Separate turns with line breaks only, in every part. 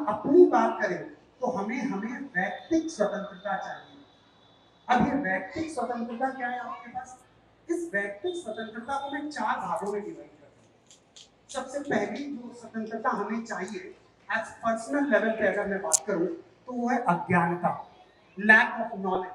अपनी बात करें तो हमें वैयक्तिक स्वतंत्रता चाहिए। अब ये वैयक्तिक स्वतंत्रता क्या है आपके पास? इस वैयक्तिक स्वतंत्रता को मैं 4 भागों में डिवाइड करता हूँ। सबसे पहली जो स्वतंत्रता हमें चाहिए एज पर्सनल लेवल पे अगर मैं बात करूं तो वो है अज्ञानता, लैक ऑफ नॉलेज।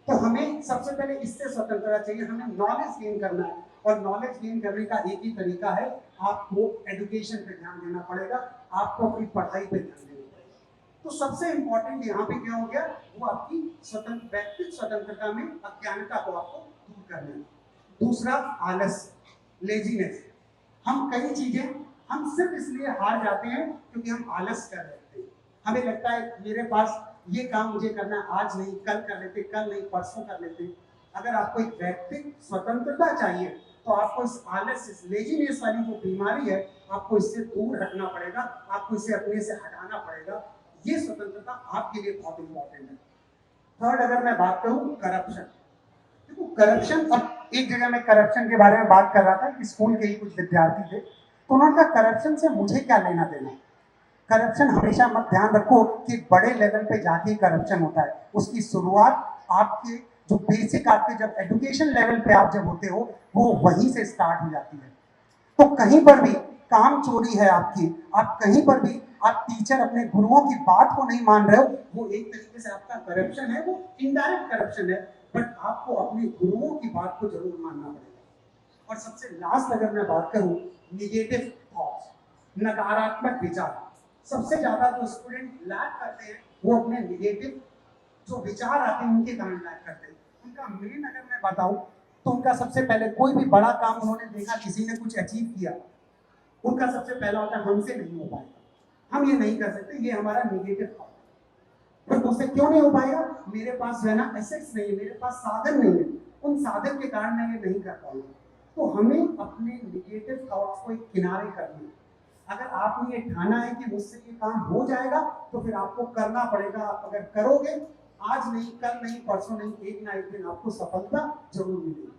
तो हमें सबसे पहले इससे स्वतंत्रता चाहिए, हमें नॉलेज गेन करना है और नॉलेज गेन करने का एक ही तरीका है, आपको एजुकेशन पे ध्यान देना पड़ेगा, आपको अपनी पढ़ाई पे ध्यान देना पड़ेगा। तो सबसे इंपॉर्टेंट यहाँ पे क्या हो गया, वो आपकी स्वतंत्र वैयक्तिक स्वतंत्रता में अज्ञानता को आपको दूर करना है। दूसरा आलस, लेजीनेस। हम कई चीजें हम सिर्फ इसलिए हार जाते हैं क्योंकि हम आलस कर लेते हैं। हमें लगता है मेरे पास ये काम मुझे करना है, आज नहीं कल कर लेते, कल नहीं परसों कर लेते। अगर आपको एक वैयक्तिक स्वतंत्रता चाहिए तो आपको इस आलस, इस लेजीनेस वाली जो बीमारी है, आपको इससे दूर हटना पड़ेगा, आपको इसे अपने से हटाना पड़ेगा। ये स्वतंत्रता आपके लिए बहुत इंपॉर्टेंट है। थर्ड अगर मैं बात करूं, करप्शन। देखो करप्शन, अब एक जगह मैं करप्शन के बारे में बात कर रहा था कि स्कूल के ही कुछ विद्यार्थी थे, तो उन्होंने कहा करप्शन से मुझे क्या लेना देना। करप्शन हमेशा मत ध्यान रखो कि बड़े लेवल पे जाके करप्शन होता है, उसकी शुरुआत आपके जो बेसिक आपके जब एजुकेशन लेवल पे आप जब होते हो वो वहीं से स्टार्ट हो जाती है। तो कहीं पर भी काम चोरी है आपकी, आप कहीं पर भी आप टीचर अपने गुरुओं की बात को नहीं मान रहे हो, वो एक तरीके से आपका करप्शन है, वो इनडायरेक्ट करप्शन है, बट आपको अपने गुरुओं की बात को जरूर मानना पड़ेगा। और सबसे लास्ट अगर मैं बात करूं, निगेटिव थॉट्स, नकारात्मक विचार। सबसे ज्यादा जो स्टूडेंट लैक करते हैं वो अपने निगेटिव जो विचार आते हैं उनके कारण लैक करते हैं। उनका मेन अगर मैं बताऊं तो उनका सबसे पहले कोई भी बड़ा काम उन्होंने देखा, किसी ने कुछ अचीव किया, उनका सबसे पहला होता है हमसे नहीं हो पाएगा, हम ये नहीं कर सकते, ये हमारा निगेटिव थॉट है। पर मुझसे क्यों नहीं हो पाएगा? मेरे पास जो है ना एसेट्स नहीं है, मेरे पास साधन नहीं है, उन साधन के कारण मैं ये नहीं कर पाऊंगा। तो हमें अपने निगेटिव थॉट्स को एक किनारे करना है। अगर आपने ये ठाना है कि मुझसे ये काम हो जाएगा तो फिर आपको करना पड़ेगा। आप अगर करोगे, आज नहीं कल नहीं परसों नहीं, एक ना एक दिन आपको सफलता जरूर मिलेगी।